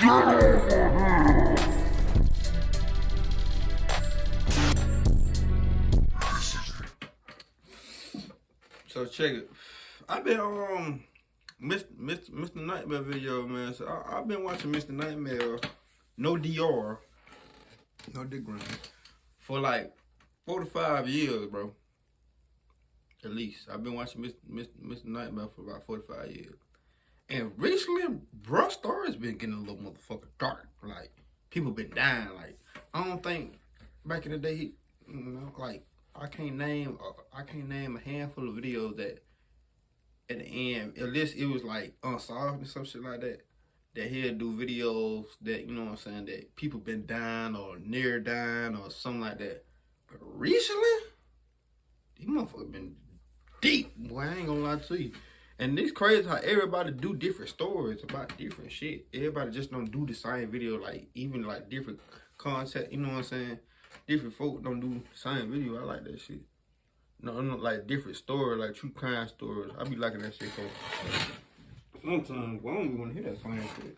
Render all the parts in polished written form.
So check it. I've been Mr. Nightmare video, man. So I've been watching Mr. Nightmare, no DR, no Dick Green, for like 4 to 5 years, bro. At least I've been watching Mr. Nightmare for about 4 to 5 years. And recently, Backstories been getting a little motherfucking dark. Like people been dying. Like I don't think back in the day, like I can't name a handful of videos that at the end, at least it was like unsolved and some shit like that. That he'll do videos that, you know what I'm saying, that people been dying or near dying or something like that. But recently, these motherfuckers been deep. Boy, I ain't gonna lie to you. And it's crazy how everybody do different stories about different shit. Everybody just don't do the same video, like even like different content, you know what I'm saying? Different folk don't do the same video. I like that shit. No, like different stories, like true crime stories. I be liking that shit, folks. Sometimes, well, I don't even want to hear that same shit.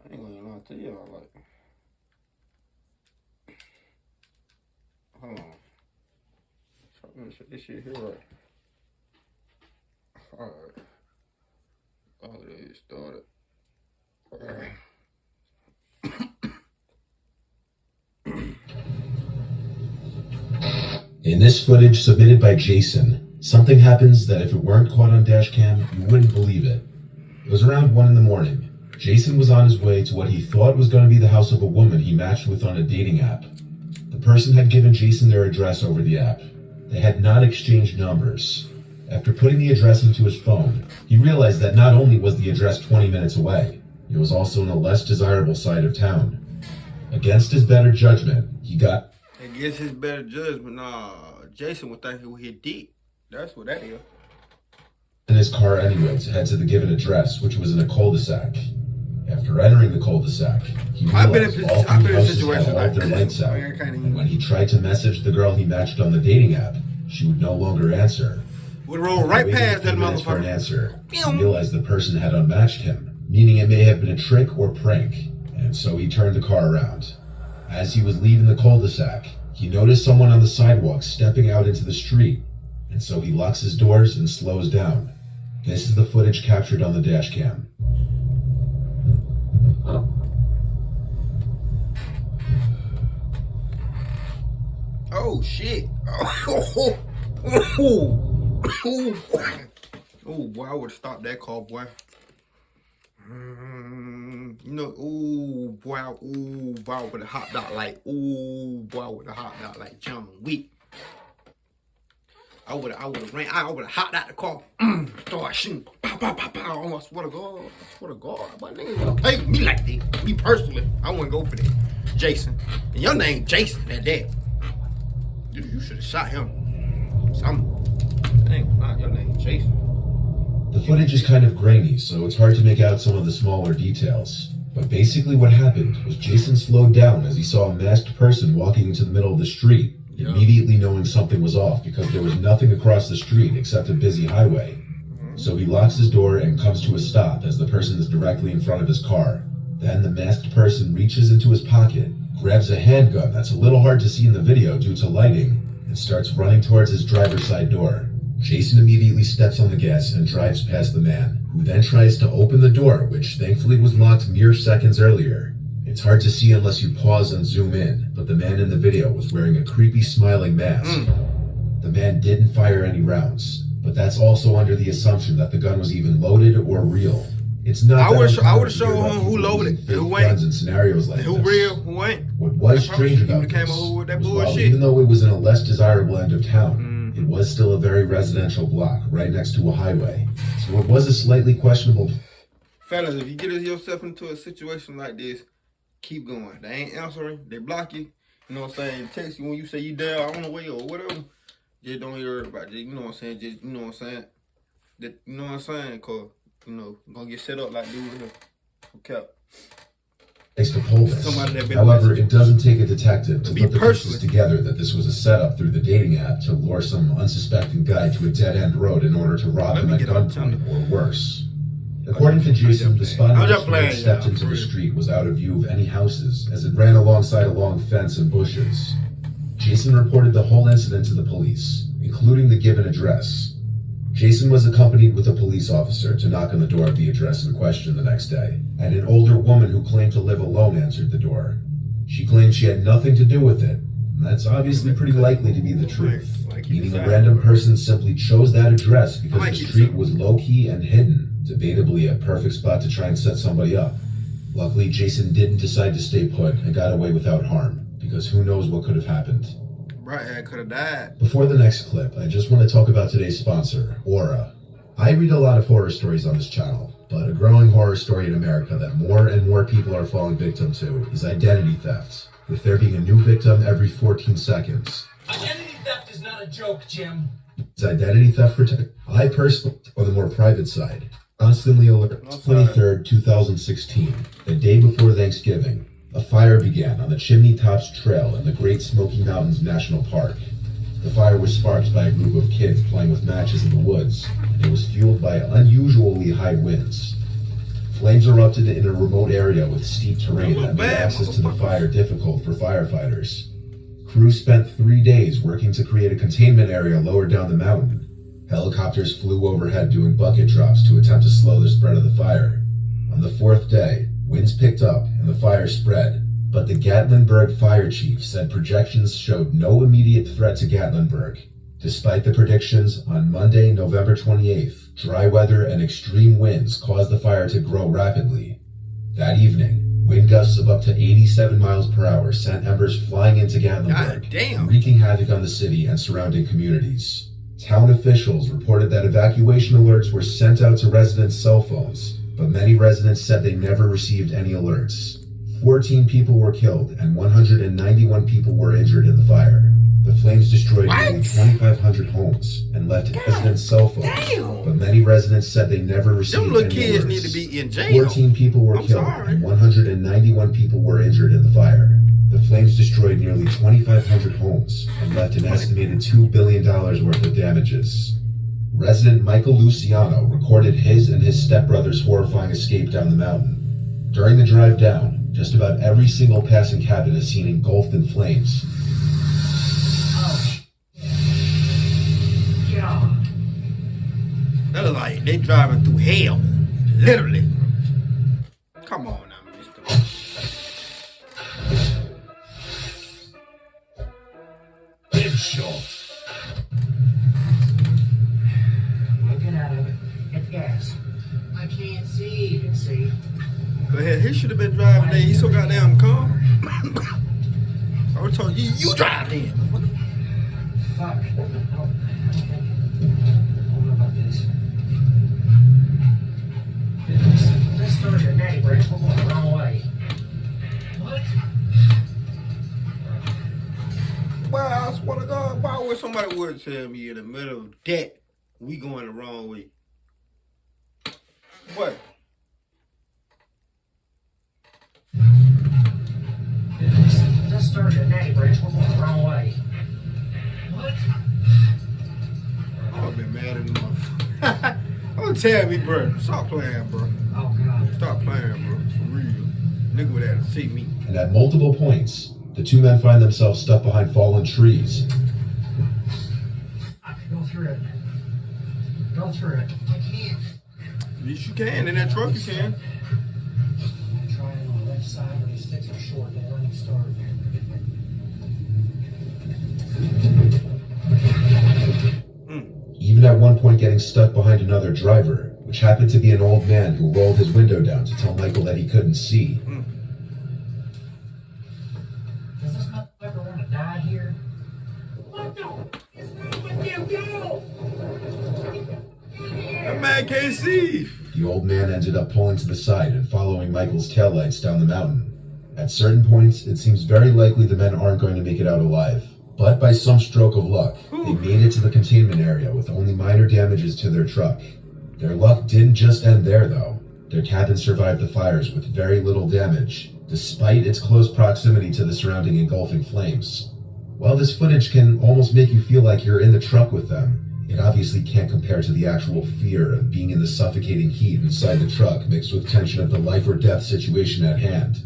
I ain't gonna lie to y'all, like. Hold on. So I'm gonna shut this shit here, right? Alright. Oh, there it started. Alright. In this footage submitted by Jason, something happens that if it weren't caught on Dashcam, you wouldn't believe it. It was around 1 in the morning. Jason was on his way to what he thought was going to be the house of a woman he matched with on a dating app. The person had given Jason their address over the app. They had not exchanged numbers. After putting the address into his phone, he realized that not only was the address 20 minutes away, it was also in a less desirable side of town. Against his better judgment, he got... Against his better judgment, Jason would think he would hit deep. That's what that is. In his car anyway to head to the given address, which was in a cul-de-sac. After entering the cul-de-sac, he realized all 3 houses had all their lights out, and when he tried to message the girl he matched on the dating app, she would no longer answer. Would roll right past that motherfucker. For an answer, he realized the person had unmatched him, meaning it may have been a trick or prank, and so he turned the car around. As he was leaving the cul-de-sac, he noticed someone on the sidewalk stepping out into the street, and so he locks his doors and slows down. This is the footage captured on the dash cam. Oh shit. Oh boy, I would have stopped that car, boy. You know, ooh boy, I would have hopped out like, John Wick. I would have ran. I would have hopped out the car, started shooting, pow, pow, pow, pow. I swear to God, my nigga don't play with me like that. Me personally, I wouldn't go for that. Jason, and your name Jason at that. You should have shot him. Your name Jason. The footage is kind of grainy, so it's hard to make out some of the smaller details. But basically what happened was Jason slowed down as he saw a masked person walking into the middle of the street, immediately knowing something was off because there was nothing across the street except a busy highway. So he locks his door and comes to a stop as the person is directly in front of his car. Then the masked person reaches into his pocket, grabs a handgun that's a little hard to see in the video due to lighting, and starts running towards his driver's side door. Jason immediately steps on the gas and drives past the man, who then tries to open the door, which thankfully was locked mere seconds earlier. It's hard to see unless you pause and zoom in, but the man in the video was wearing a creepy smiling mask. The man didn't fire any rounds, but that's also under the assumption that the gun was even loaded or real. It's not. I would have shown him who loaded it, who ain't. Guns in scenarios like who this. Real, who ain't. What was strange about this was while even though it was in a less desirable end of town, it was still a very residential block right next to a highway. So it was a slightly questionable. Fellas, if you get yourself into a situation like this, keep going. They ain't answering. They block you. You know what I'm saying? Text you when you say you down on the way or whatever. Just don't hear about it. You know what I'm saying? Just, you know what I'm saying? That, you know what I'm saying? Cause, you know, gonna get set up like dude here. Okay. To pull this. However, it doesn't take a detective to put the pieces together that this was a setup through the dating app to lure some unsuspecting guy to a dead-end road in order to rob him at gunpoint or worse. According to Jason, the spot in I'm which just the man playing, stepped y'all, into for the real. street was out of view of any houses, as it ran alongside a long fence and bushes. Jason reported the whole incident to the police, including the given address. Jason was accompanied with a police officer to knock on the door of the address in question the next day, and an older woman who claimed to live alone answered the door. She claimed she had nothing to do with it, and that's obviously pretty likely to be the truth, meaning a random person simply chose that address because the street was low-key and hidden, debatably a perfect spot to try and set somebody up. Luckily, Jason didn't decide to stay put and got away without harm, because who knows what could have happened. Right, I could have died. Before the next clip, I just want to talk about today's sponsor, Aura. I read a lot of horror stories on this channel, but a growing horror story in America that more and more people are falling victim to is identity theft, with there being a new victim every 14 seconds. Identity theft is not a joke, Jim. It's identity theft protect. I personally, on the more private side, constantly alert. 23rd, 2016, the day before Thanksgiving, a fire began on the Chimney Tops Trail in the Great Smoky Mountains National Park. The fire was sparked by a group of kids playing with matches in the woods, and it was fueled by unusually high winds. Flames erupted in a remote area with steep terrain that made access to the fire difficult for firefighters. Crews spent 3 days working to create a containment area lower down the mountain. Helicopters flew overhead doing bucket drops to attempt to slow the spread of the fire. On the 4th day, winds picked up and the fire spread, but the Gatlinburg fire chief said projections showed no immediate threat to Gatlinburg. Despite the predictions, on Monday, November 28th, dry weather and extreme winds caused the fire to grow rapidly. That evening, wind gusts of up to 87 miles per hour sent embers flying into Gatlinburg, wreaking havoc on the city and surrounding communities. Town officials reported that evacuation alerts were sent out to residents' cell phones, but many residents said they never received any alerts. 14 people were killed and 191 people were injured in the fire. The flames destroyed nearly 2,500 homes and left residents' cell phones, but many residents said they never received any alerts. Kids need to be in jail. 14 people were killed and 191 people were injured in the fire. The flames destroyed nearly 2,500 homes and left an estimated $2 billion worth of damages. Resident Michael Luciano recorded his and his stepbrother's horrifying escape down the mountain. During the drive down, just about every single passing cabin is seen engulfed in flames. Yeah. That is like they driving through hell, literally. Come on now, mister. Headshot. We'll get out of it. Hit the gas. I can't see. You can see. Go ahead. He should have been driving there. He's so goddamn calm. I was telling you, you drive then. Fuck. I don't know about this. This story's a day, Brett. We're going the wrong way. What? Well, I swear to God, why would somebody would tell me in the middle of that we going the wrong way? What? This story's a day, Brett. We're going the wrong way. What? I've been mad at the motherfucker. Don't tell me, bro. Stop playing, bro. Oh, God. Stop playing, bro. For real. Nigga would have to see me. And at multiple points, the two men find themselves stuck behind fallen trees. I can go through it. Go through it. I can't. Yes, you can. In that truck, you can. I'm trying on the left side where these sticks are short. They let me start. Even at one point getting stuck behind another driver, which happened to be an old man who rolled his window down to tell Michael that he couldn't see. Does this motherfucker want to die here? What the is wrong with you? Go! That man can't see. The old man ended up pulling to the side and following Michael's taillights down the mountain. At certain points, it seems very likely the men aren't going to make it out alive. But by some stroke of luck, they made it to the containment area with only minor damages to their truck. Their luck didn't just end there, though. Their cabin survived the fires with very little damage, despite its close proximity to the surrounding engulfing flames. While this footage can almost make you feel like you're in the truck with them, It obviously can't compare to the actual fear of being in the suffocating heat inside the truck mixed with tension of the life or death situation at hand.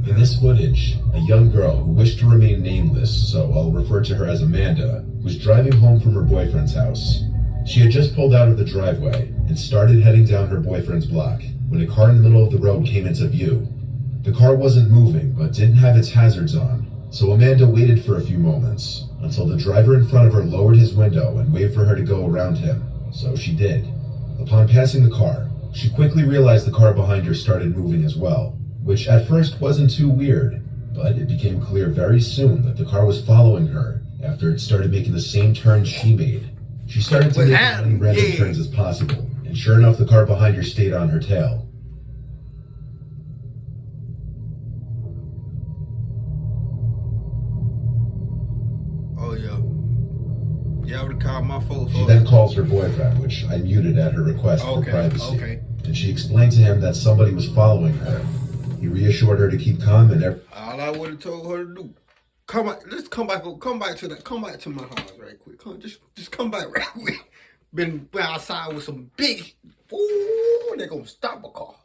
In this footage, a young girl who wished to remain nameless, so I'll refer to her as Amanda, was driving home from her boyfriend's house. She had just pulled out of the driveway and started heading down her boyfriend's block when a car in the middle of the road came into view. The car wasn't moving but didn't have its hazards on, so Amanda waited for a few moments until the driver in front of her lowered his window and waved for her to go around him, so she did. Upon passing the car, she quickly realized the car behind her started moving as well, which at first wasn't too weird, but it became clear very soon that the car was following her after it started making the same turns she made. She started to make as many random turns as possible, and sure enough the car behind her stayed on her tail. Oh yeah. Yeah, I would've called my folks. She then calls her boyfriend, which I muted at her request for privacy. And she explained to him that somebody was following her. He reassured her to keep calm and all I would have told her to do, come back to my house right quick. Just come back right quick. Been outside with some big, ooh, they gonna stop a car.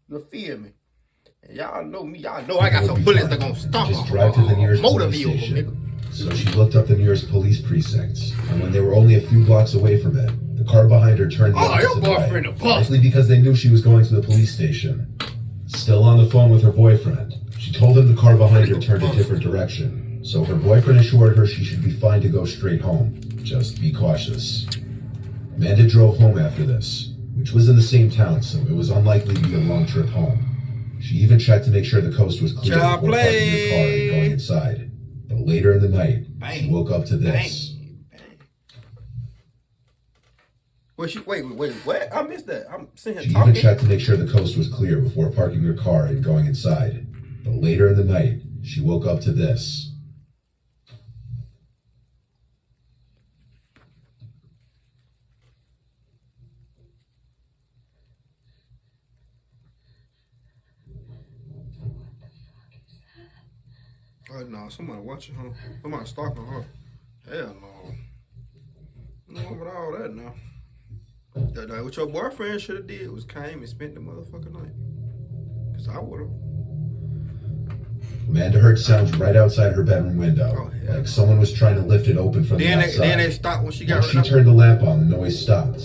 You feel me? And y'all know me. Y'all know I got some bullets that gonna stop just drive to the nearest motor police vehicle, station. nigga. So she looked up the nearest police precinct, and when they were only a few blocks away from it, the car behind her turned the opposite way, likely because they knew she was going to the police station. Still on the phone with her boyfriend, she told him the car behind her turned a different direction, so her boyfriend assured her she should be fine to go straight home. Just be cautious. Amanda drove home after this, which was in the same town, so it was unlikely to be a long trip home. She even checked to make sure the coast was clear before parking her car and going inside. But later in the night, she woke up to this. Wait, what? I missed that. I'm sitting here She talking. even checked to make sure the coast was clear before parking her car and going inside. But later in the night, she woke up to this. Oh no, somebody watching her. Somebody stalking her. Hell no. No with all that now. That what your boyfriend should have did was came and spent the motherfucking night. Cause I would have. Amanda heard sounds right outside her bedroom window, like someone was trying to lift it open from the outside. Then they stopped when she got. When she turned the lamp on, the noise stopped.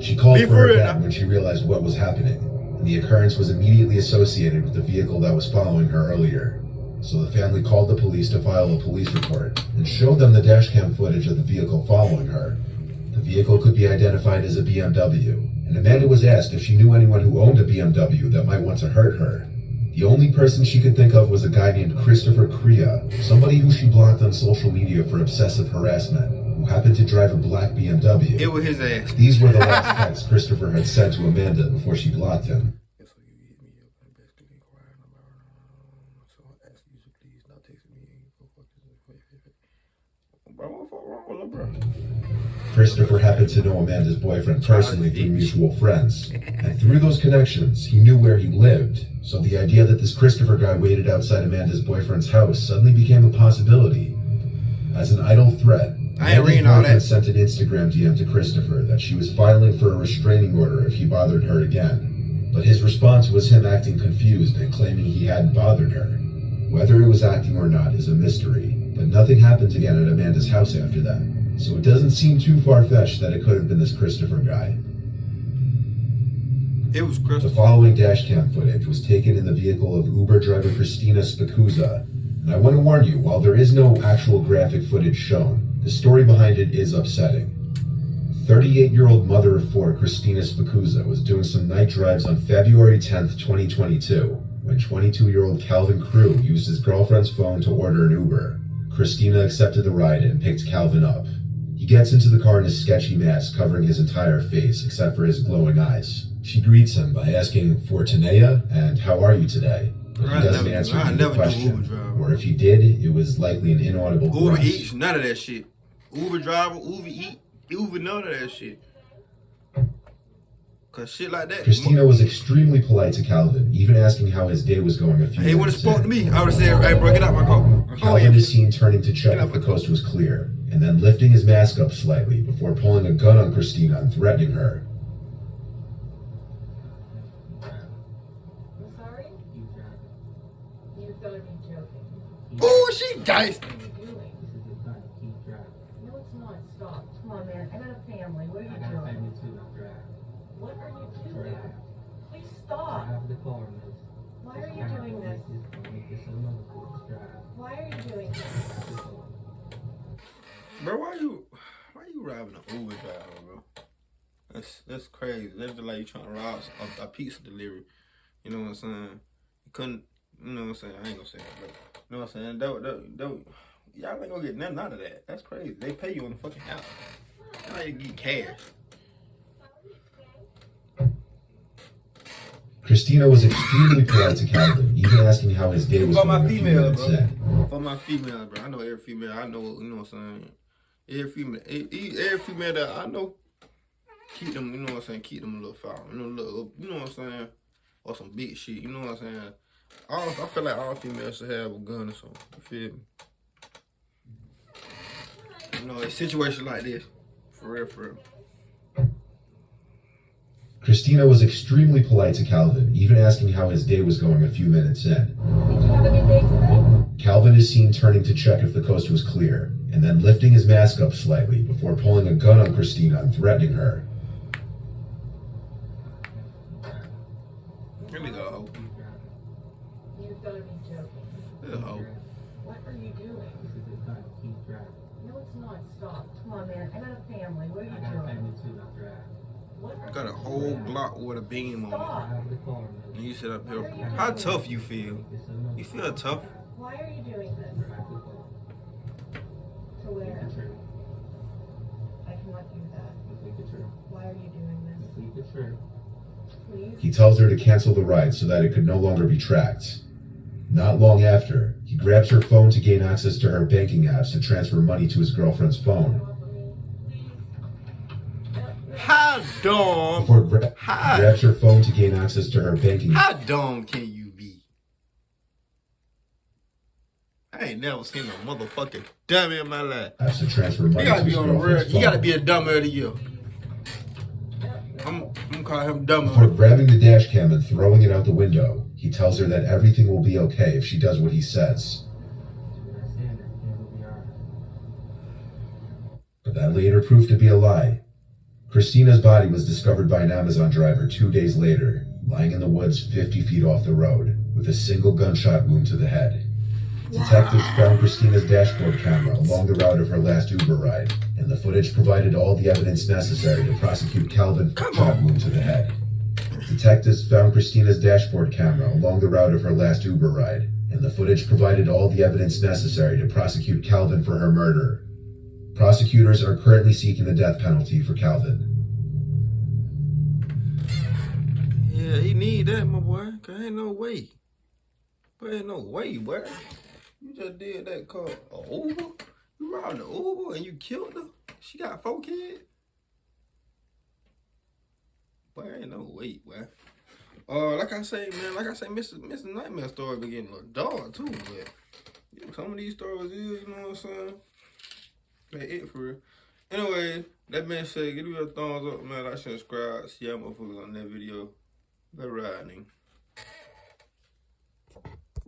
She called for her dad when she realized what was happening, and the occurrence was immediately associated with the vehicle that was following her earlier. So the family called the police to file a police report and showed them the dashcam footage of the vehicle following her. The vehicle could be identified as a BMW, and Amanda was asked if she knew anyone who owned a BMW that might want to hurt her. The only person she could think of was a guy named Christopher Crea, somebody who she blocked on social media for obsessive harassment, who happened to drive a black BMW. It was his ass. These were the last texts Christopher had sent to Amanda before she blocked him. Christopher happened to know Amanda's boyfriend personally through mutual friends, and through those connections, he knew where he lived, so the idea that this Christopher guy waited outside Amanda's boyfriend's house suddenly became a possibility. As an idle threat, Amanda's boyfriend sent an Instagram DM to Christopher that she was filing for a restraining order if he bothered her again, but his response was him acting confused and claiming he hadn't bothered her. Whether it was acting or not is a mystery, but nothing happened again at Amanda's house after that. So it doesn't seem too far-fetched that it could have been this Christopher guy. It was Christopher. The following dashcam footage was taken in the vehicle of Uber driver Christina Spikuza. And I want to warn you, while there is no actual graphic footage shown, the story behind it is upsetting. 38-year-old mother of four Christina Spikuza was doing some night drives on February 10th, 2022, when 22-year-old Calvin Crew used his girlfriend's phone to order an Uber. Christina accepted the ride and picked Calvin up. He gets into the car in a sketchy mask covering his entire face except for his glowing eyes. She greets him by asking for Tanea and how are you today? But he doesn't answer the question. Or if he did, it was likely an inaudible Uber grunt. Eats, none of that shit. Uber driver, Uber Eat, Uber none of that shit. Cause shit like that. Christina was extremely polite to Calvin, even asking how his day was going a few He would have minutes spoke to in. me. I would have said, "Hey, bro, get out my car." Calvin is seen turning to check if the coast was clear, and then lifting his mask up slightly before pulling a gun on Christina and threatening her. I'm sorry? You've got to be joking. Oh, she diced. What are you doing? No, it's not. Stop. Come on, man. I got a family. What are you doing? What are you doing? Please stop. Why are you doing this? Why are you doing this? Bro, why you robbing an Uber driver, bro? That's crazy. That's just like you trying to rob a pizza delivery. You know what I'm saying? You couldn't. You know what I'm saying? I ain't gonna say that, bro. You know what I'm saying? Y'all ain't gonna get nothing out of that. That's crazy. They pay you on the fucking house. Now you get cash. Christina was extremely polite to Calvin, even asking how his day was For going my a few female, minutes bro. in. For my female, bro. I know every female. I know, you know what I'm saying? Every female that I know, keep them, you know what I'm saying? Keep them a little foul. You know what I'm saying? Or some big shit, you know what I'm saying? I feel like all females should have a gun or something. You feel me? You know, a situation like this. For real, for real. Christina was extremely polite to Calvin, even asking how his day was going a few minutes in. Did you have a good day today? Calvin is seen turning to check if the coast was clear, and then lifting his mask up slightly before pulling a gun on Christina and threatening her. Here we go. You've got to be joking. This hoe. What are you doing? No, it's not. Stop. Come on, man. I got a family. What are you doing? What are Got a you whole doing? block with a beam on Stop. it. And you sit up here. How tough you feel? You feel tough? Why are you doing this? To where? I cannot do that. Why are you doing this? Please? He tells her to cancel the ride so that it could no longer be tracked. Not long after, he grabs her phone to gain access to her banking apps to transfer money to his girlfriend's phone. How dumb? Before he grabs her phone to gain access to her banking How dumb can you be? I ain't never seen a motherfucking dummy in my life. apps to transfer money You gotta to be his on the real. girlfriend's You gotta phone. be a dumber of the year. I'm gonna call him dumber. Before grabbing the dash cam and throwing it out the window, he tells her that everything will be okay if she does what he says. But that later proved to be a lie. Christina's body was discovered by an Amazon driver 2 days later, lying in the woods 50 feet off the road, with a single gunshot wound to the head. Detectives found Christina's dashboard camera along the route of her last Uber ride, and the footage provided all the evidence necessary to prosecute Calvin for shot wound to the head. Detectives found Christina's dashboard camera along the route of her last Uber ride, and the footage provided all the evidence necessary to prosecute Calvin for her murder. Prosecutors are currently seeking the death penalty for Calvin. Yeah, he need that, my boy. Cause ain't no way. But ain't no way, boy. You just did that car. A Uber? You robbed the Uber and you killed her? She got 4 kids? Boy, ain't no way, boy. Like I say, man, Mr. Nightmare story be getting a little dark too, but you know, some of these stories is, you know what I'm saying? They it for real. Anyway, that being said, give me a thumbs up, man. Like, subscribe. See y'all motherfuckers on that video. Good riding.